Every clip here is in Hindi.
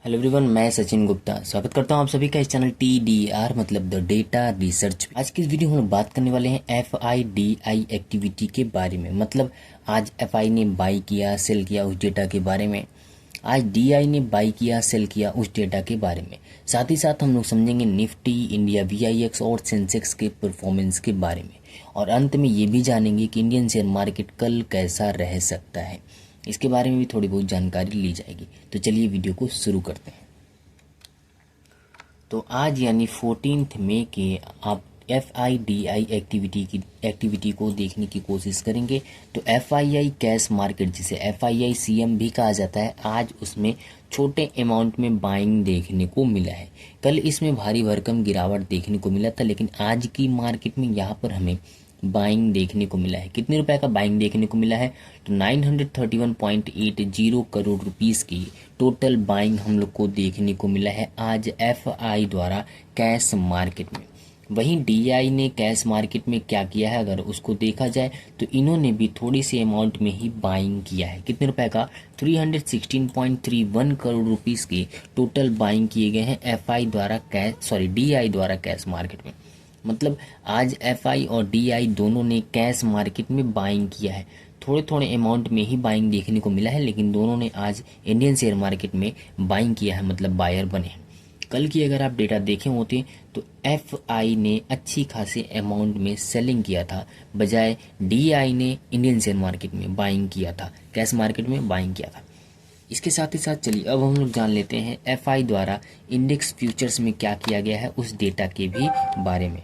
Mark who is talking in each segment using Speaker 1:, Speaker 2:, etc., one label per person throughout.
Speaker 1: हेलो एवरीवन, मैं सचिन गुप्ता स्वागत करता हूं आप सभी का इस चैनल TDR मतलब द डेटा रिसर्च। आज की इस वीडियो में हम लोग बात करने वाले हैं FIDI एक्टिविटी के बारे में। मतलब आज FI ने बाई किया सेल किया उस डेटा के बारे में, आज DI ने बाई किया सेल किया उस डेटा के बारे में। साथ ही साथ हम लोग समझेंगे निफ्टी, इंडिया VIX और सेंसेक्स के परफॉर्मेंस के बारे में, और अंत में ये भी जानेंगे कि इंडियन शेयर मार्केट कल कैसा रह सकता है। इसके बारे में भी थोड़ी बहुत जानकारी ली जाएगी। तो चलिए वीडियो को शुरू करते हैं। तो आज यानी 14 मई के आप FIDI एक्टिविटी को देखने की कोशिश करेंगे। तो FII कैश मार्केट, जिसे FII CM भी कहा जाता है, आज उसमें छोटे अमाउंट में बाइंग देखने को मिला है। कल इसमें भारी भरकम गिरावट देखने को मिला था, लेकिन आज की मार्केट में यहाँ पर हमें बाइंग देखने को मिला है। कितने रुपए का बाइंग देखने को मिला है? तो 931.80 करोड़ रुपीस की टोटल बाइंग हम लोग को देखने को मिला है आज FI द्वारा कैश मार्केट में। वहीं DI ने कैश मार्केट में क्या किया है अगर उसको देखा जाए तो इन्होंने भी थोड़ी सी अमाउंट में ही बाइंग किया है। कितने रुपए का? 316.31 करोड़ रुपीस के टोटल बाइंग किए गए हैं DI द्वारा कैश मार्केट में। मतलब आज FI और DI दोनों ने कैश मार्केट में बाइंग किया है। थोड़े थोड़े अमाउंट में ही बाइंग देखने को मिला है, लेकिन दोनों ने आज इंडियन शेयर मार्केट में बाइंग किया है, मतलब बायर बने हैं। कल की अगर आप डेटा देखे होते तो FI ने अच्छी खासी अमाउंट में सेलिंग किया था, बजाय DI ने इंडियन शेयर मार्केट में बाइंग किया था, कैश मार्केट में बाइंग किया था। इसके साथ ही साथ चलिए अब हम लोग जान लेते हैं FI द्वारा इंडेक्स फ्यूचर्स में क्या किया गया है उस डेटा के भी बारे में।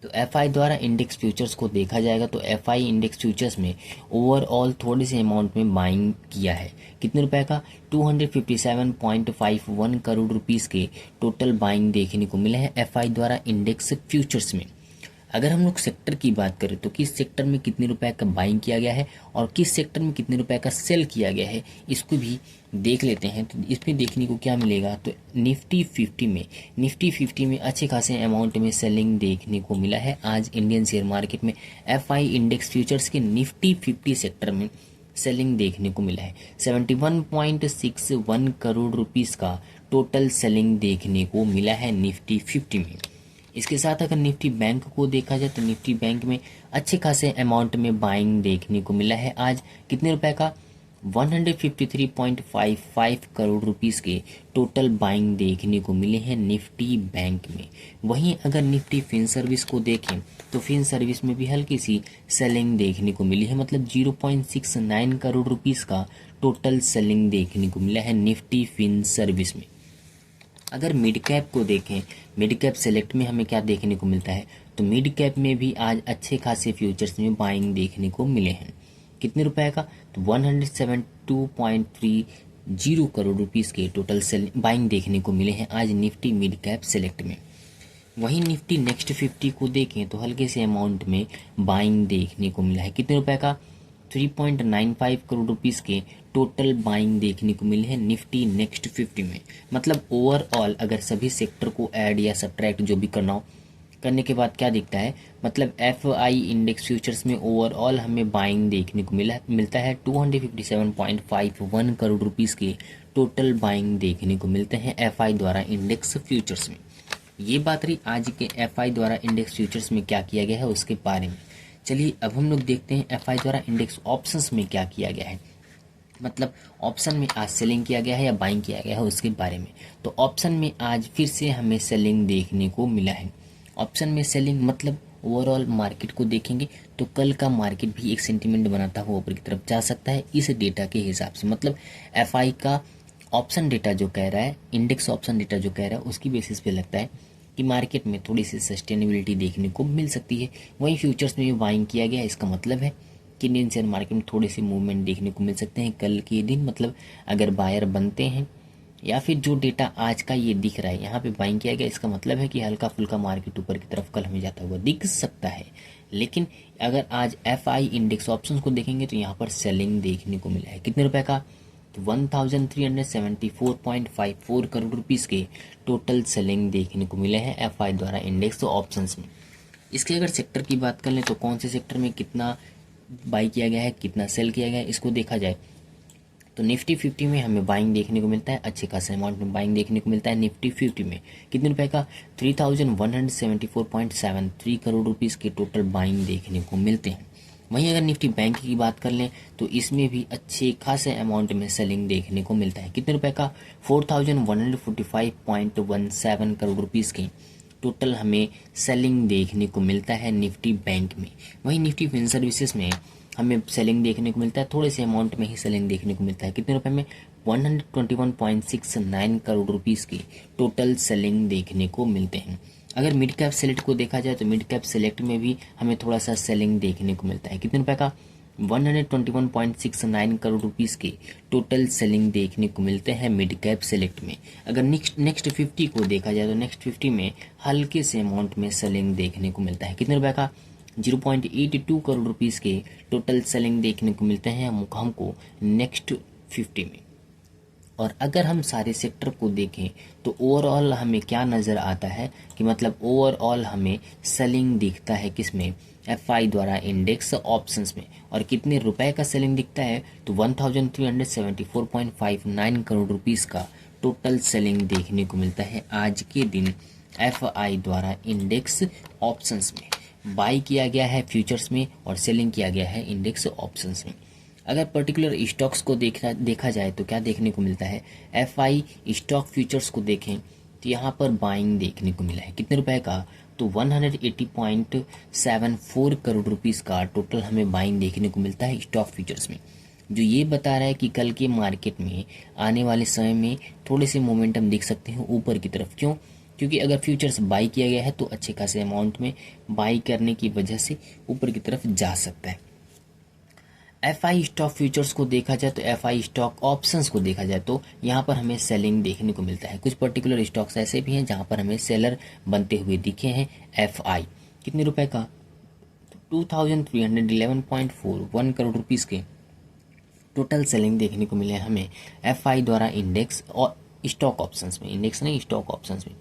Speaker 1: तो FI द्वारा इंडेक्स फ्यूचर्स को देखा जाएगा तो FI इंडेक्स फ्यूचर्स में ओवरऑल थोड़े से अमाउंट में बाइंग किया है। कितने रुपए का? 257.51 करोड़ रुपीस के टोटल बाइंग देखने को मिले हैं FI द्वारा इंडेक्स फ्यूचर्स में। अगर हम लोग सेक्टर की बात करें तो किस सेक्टर में कितने रुपए का बाइंग किया गया है और किस सेक्टर में कितने रुपए का सेल किया गया है, इसको भी देख लेते हैं। तो इसमें देखने को क्या मिलेगा? तो निफ्टी 50 में अच्छे खासे अमाउंट में सेलिंग देखने को मिला है आज इंडियन शेयर मार्केट में। FI इंडेक्स फ्यूचर्स के निफ्टी 50 सेक्टर में सेलिंग देखने को मिला है। 71.61 करोड़ रुपीस का टोटल सेलिंग देखने को मिला है निफ्टी 50 में। इसके साथ अगर निफ्टी बैंक को देखा जाए तो निफ्टी बैंक में अच्छे खासे अमाउंट में बाइंग देखने को मिला है आज। कितने रुपए का? 153.55 करोड़ रुपीस के टोटल बाइंग देखने को मिले हैं निफ्टी बैंक में। वहीं अगर निफ्टी फिन सर्विस को देखें तो फिन सर्विस में भी हल्की सी सेलिंग देखने को मिली है, मतलब 0.69 करोड़ रुपीस का टोटल सेलिंग देखने को मिला है निफ्टी फिन सर्विस में। अगर मिड कैप को देखें, मिड कैप सेलेक्ट में हमें क्या देखने को मिलता है? तो मिड कैप में भी आज अच्छे खासे फ्यूचर्स में बाइंग देखने को मिले हैं। कितने रुपए का? तो 172.30 करोड़ रुपीस के टोटल बाइंग देखने को मिले हैं आज निफ्टी मिड कैप सेलेक्ट में। वहीं निफ्टी नेक्स्ट 50 को देखें तो हल्के से अमाउंट में बाइंग देखने को मिला है। कितने रुपए का? 3.95 करोड़ रुपीस के टोटल बाइंग देखने को मिले हैं निफ्टी नेक्स्ट 50 में। मतलब ओवरऑल अगर सभी सेक्टर को ऐड या सब्ट्रैक्ट जो भी करना हो, करने के बाद क्या दिखता है? मतलब FI इंडेक्स फ्यूचर्स में ओवरऑल हमें बाइंग देखने को मिलता है 257.51 करोड़ रुपीस के टोटल बाइंग देखने को मिलते हैं FI द्वारा इंडेक्स फ्यूचर्स में। ये बात रही आज के FI द्वारा इंडेक्स फ्यूचर्स में क्या किया गया है उसके बारे में। चलिए अब हम लोग देखते हैं FI द्वारा इंडेक्स ऑप्शंस में क्या किया गया है, मतलब ऑप्शन में आज सेलिंग किया गया है या बाइंग किया गया है उसके बारे में। तो ऑप्शन में आज फिर से हमें सेलिंग देखने को मिला है। ऑप्शन में सेलिंग मतलब ओवरऑल मार्केट को देखेंगे तो कल का मार्केट भी एक सेंटीमेंट बनाता हुआ ऊपर की तरफ जा सकता है इस डेटा के हिसाब से। मतलब FI का ऑप्शन डेटा जो कह रहा है, इंडेक्स ऑप्शन डेटा जो कह रहा है, उसकी बेसिस पे लगता है कि मार्केट में थोड़ी सी सस्टेनेबिलिटी देखने को मिल सकती है। वहीं फ्यूचर्स में भी बाइंग किया गया, इसका मतलब है कि इंडियन शेयर मार्केट में थोड़े से मूवमेंट देखने को मिल सकते हैं कल के दिन। मतलब अगर बायर बनते हैं या फिर जो डेटा आज का ये दिख रहा है यहाँ पे बाइंग किया गया, इसका मतलब है कि हल्का फुल्का मार्केट ऊपर की तरफ कल हमें जाता हुआ दिख सकता है। लेकिन अगर आज FI इंडेक्स ऑप्शंस को देखेंगे तो यहाँ पर सेलिंग देखने को मिला है। कितने रुपए का? तो 1374.54 करोड़ रुपीस के टोटल सेलिंग देखने को मिले हैं FI द्वारा इंडेक्स ऑप्शंस में। इसके अगर सेक्टर की बात कर लें तो कौन से सेक्टर में कितना बाई किया गया है, कितना सेल किया गया है, इसको देखा जाए तो निफ्टी 50 में हमें बाइंग देखने को मिलता है, अच्छे खासे अमाउंट में बाइंग देखने को मिलता है निफ्टी 50 में। कितने रुपए का? 3174.73 करोड़ रुपीस के टोटल बाइंग देखने को मिलते हैं। वहीं अगर निफ्टी बैंक की बात कर लें तो इसमें भी अच्छे खासे अमाउंट में सेलिंग देखने को मिलता है। कितने रुपए का? 4145.17 करोड़ रुपीस के टोटल हमें सेलिंग देखने को मिलता है निफ्टी बैंक में। वहीं निफ्टी फिन सर्विसेज में हमें सेलिंग देखने को मिलता है, थोड़े से अमाउंट में ही सेलिंग देखने को मिलता है। कितने रुपए में? 121.69 करोड़ रुपीस की टोटल सेलिंग देखने को मिलते हैं। अगर मिड कैप सेलेक्ट को देखा जाए तो मिड कैप सेलेक्ट में भी हमें थोड़ा सा सेलिंग देखने को मिलता है। कितने रुपए का? 121.69 करोड़ रुपीस के टोटल सेलिंग देखने को मिलते हैं मिड कैप सेलेक्ट में। अगर नेक्स्ट 50 को देखा जाए तो नेक्स्ट 50 में हल्के से अमाउंट में सेलिंग देखने को मिलता है। कितने रुपए का? 0.82 करोड़ रुपीस के टोटल सेलिंग देखने को मिलते हैं हमको नेक्स्ट 50 में। और अगर हम सारे सेक्टर को देखें तो ओवरऑल हमें क्या नज़र आता है कि मतलब ओवरऑल हमें सेलिंग दिखता है किसमें? एफआई द्वारा इंडेक्स ऑप्शंस में। और कितने रुपए का सेलिंग दिखता है? तो 1374.59 करोड़ रुपीस का टोटल सेलिंग देखने को मिलता है आज के दिन एफआई द्वारा इंडेक्स ऑप्शंस में। बाई किया गया है फ्यूचर्स में और सेलिंग किया गया है इंडेक्स ऑप्शंस में। अगर पर्टिकुलर स्टॉक्स को देखा जाए तो क्या देखने को मिलता है? एफआई स्टॉक फ्यूचर्स को देखें तो यहाँ पर बाइंग देखने को मिला है। कितने रुपए का? तो 180.74 करोड़ रुपीस का टोटल हमें बाइंग देखने को मिलता है स्टॉक फ्यूचर्स में, जो ये बता रहा है कि कल के मार्केट में आने वाले समय में थोड़े से मोमेंटम दिख सकते हैं ऊपर की तरफ। क्यों? क्योंकि अगर फ्यूचर्स बाई किया गया है तो अच्छे खासे अमाउंट में बाई करने की वजह से ऊपर की तरफ जा सकता है। एफआई स्टॉक फ्यूचर्स को देखा जाए तो एफआई स्टॉक ऑप्शंस को देखा जाए तो यहाँ पर हमें सेलिंग देखने को मिलता है। कुछ पर्टिकुलर स्टॉक्स ऐसे भी हैं जहाँ पर हमें सेलर बनते हुए दिखे हैं एफआई। कितने रुपए का? 2311.41 करोड़ रुपीस के टोटल सेलिंग देखने को मिले हमें एफआई द्वारा इंडेक्स और स्टॉक ऑप्शंस में। इंडेक्स नहीं, स्टॉक ऑप्शंस में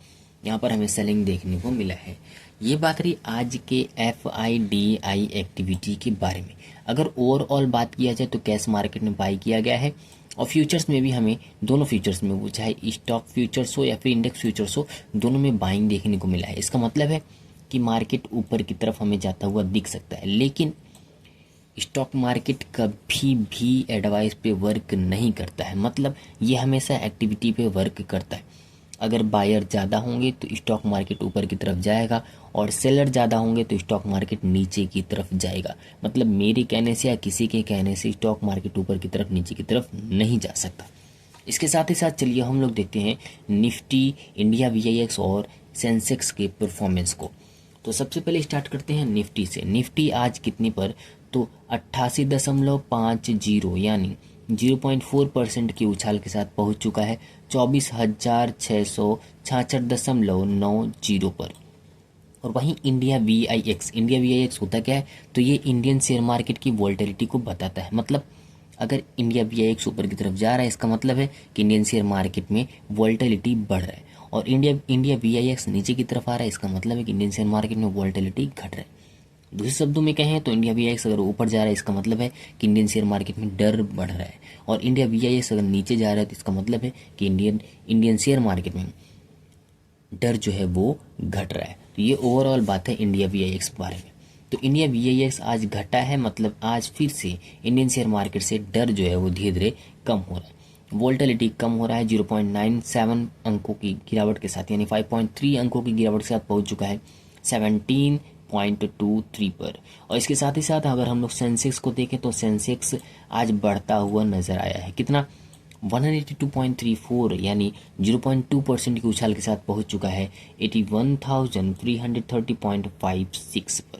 Speaker 1: यहाँ पर हमें सेलिंग देखने को मिला है। ये बात रही आज के एफआईडीआई एक्टिविटी के बारे में। अगर ओवरऑल बात किया जाए तो कैश मार्केट में बाई किया गया है और फ्यूचर्स में भी हमें दोनों फ्यूचर्स में, वो चाहे स्टॉक फ्यूचर्स हो या फिर इंडेक्स फ्यूचर्स हो, दोनों में बाइंग देखने को मिला है। इसका मतलब है कि मार्केट ऊपर की तरफ हमें जाता हुआ दिख सकता है। लेकिन स्टॉक मार्केट कभी भी एडवाइस पे वर्क नहीं करता है, मतलब ये हमेशा एक्टिविटी पे वर्क करता है। अगर बायर ज़्यादा होंगे तो स्टॉक मार्केट ऊपर की तरफ जाएगा और सेलर ज़्यादा होंगे तो स्टॉक मार्केट नीचे की तरफ जाएगा। मतलब मेरे कहने से या किसी के कहने से स्टॉक मार्केट ऊपर की तरफ नीचे की तरफ नहीं जा सकता। इसके साथ ही साथ चलिए हम लोग देखते हैं निफ्टी, इंडिया वीआईएक्स और सेंसेक्स के परफॉर्मेंस को। तो सबसे पहले स्टार्ट करते हैं निफ्टी से। निफ्टी आज कितने पर? तो 88.50 यानी 0.4% की उछाल के साथ पहुंच चुका है 24,666.90 पर। और वहीं इंडिया वीआईएक्स होता क्या है? तो ये इंडियन शेयर मार्केट की वोलेटिलिटी को बताता है। मतलब अगर इंडिया वीआईएक्स ऊपर की तरफ जा रहा है इसका मतलब है कि इंडियन शेयर मार्केट में वोलेटिलिटी बढ़ रहा है, और इंडिया वीआईएक्स नीचे की तरफ आ रहा है इसका मतलब है कि इंडियन शेयर मार्केट में वोलेटिलिटी घट रहा है। दूसरे शब्दों में कहें तो इंडिया वीआईएक्स अगर ऊपर जा रहा है इसका मतलब है कि इंडियन शेयर मार्केट में डर बढ़ रहा है, और इंडिया वीआईएक्स अगर नीचे जा रहा है तो इसका मतलब है कि इंडियन शेयर मार्केट में डर जो है वो घट रहा है। तो ये ओवरऑल बात है इंडिया वीआईएक्स के बारे में। तो इंडिया वीआईएक्स आज घटा है, मतलब आज फिर से इंडियन शेयर मार्केट से डर जो है वो धीरे धीरे कम हो रहा है। वोलेटिलिटी कम हो रहा है 0.97 अंकों की गिरावट के साथ, यानी 5.3 अंकों की गिरावट के साथ पहुंच चुका है 17.23 पर। और इसके साथ ही साथ अगर हम लोग सेंसेक्स को देखें तो सेंसेक्स आज बढ़ता हुआ नजर आया है। कितना? 182.34 यानी 0.2% की उछाल के साथ पहुंच चुका है 81,330.56 पर।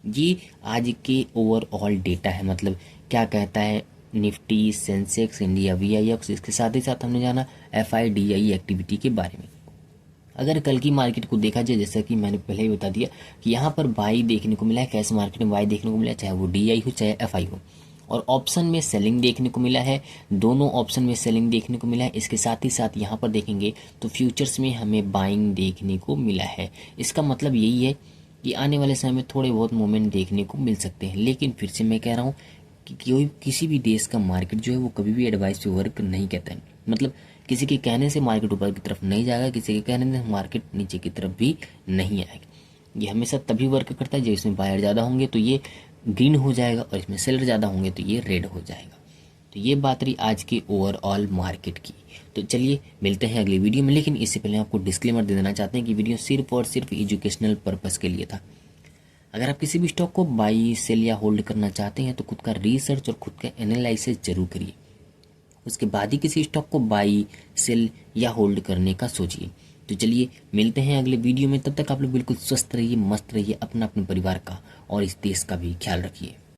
Speaker 1: ये आज के ओवरऑल डेटा है, मतलब क्या कहता है निफ्टी, सेंसेक्स, इंडिया वीआईएक्स। इसके साथ ही साथ हमने जाना एफआईडीआई एक्टिविटी के बारे में। अगर कल की मार्केट को देखा जाए, जैसा कि मैंने पहले ही बता दिया कि यहाँ पर बाई देखने को मिला है, कैश मार्केट में बाई देखने को मिला है, चाहे वो डीआई हो चाहे एफआई हो। और ऑप्शन में सेलिंग देखने को मिला है, दोनों ऑप्शन में सेलिंग देखने को मिला है। इसके साथ ही साथ यहाँ पर देखेंगे तो फ्यूचर्स में हमें बाइंग देखने को मिला है। इसका मतलब यही है कि आने वाले समय में थोड़े बहुत मूवमेंट देखने को मिल सकते हैं। लेकिन फिर से मैं कह रहा हूँ कि कोई किसी भी देश का मार्केट जो है वो कभी भी एडवाइस पे वर्क नहीं करता है। मतलब किसी के कहने से मार्केट ऊपर की तरफ नहीं जाएगा, किसी के कहने से मार्केट नीचे की तरफ भी नहीं आएगा। ये हमेशा तभी वर्क करता है जब इसमें बायर ज़्यादा होंगे तो ये ग्रीन हो जाएगा और इसमें सेलर ज़्यादा होंगे तो ये रेड हो जाएगा। तो ये बात रही आज की ओवरऑल मार्केट की। तो चलिए मिलते हैं अगली वीडियो में, लेकिन इससे पहले आपको डिस्क्लेमर दे देना चाहते हैं कि वीडियो सिर्फ और सिर्फ एजुकेशनल पर्पस के लिए था। अगर आप किसी भी स्टॉक को बाई सेल या होल्ड करना चाहते हैं तो खुद का रिसर्च और खुद का एनालिसिस जरूर करिए, उसके बाद ही किसी स्टॉक को बाई सेल या होल्ड करने का सोचिए। तो चलिए मिलते हैं अगले वीडियो में, तब तक आप लोग बिल्कुल स्वस्थ रहिए, मस्त रहिए, अपना अपने परिवार का और इस देश का भी ख्याल रखिए।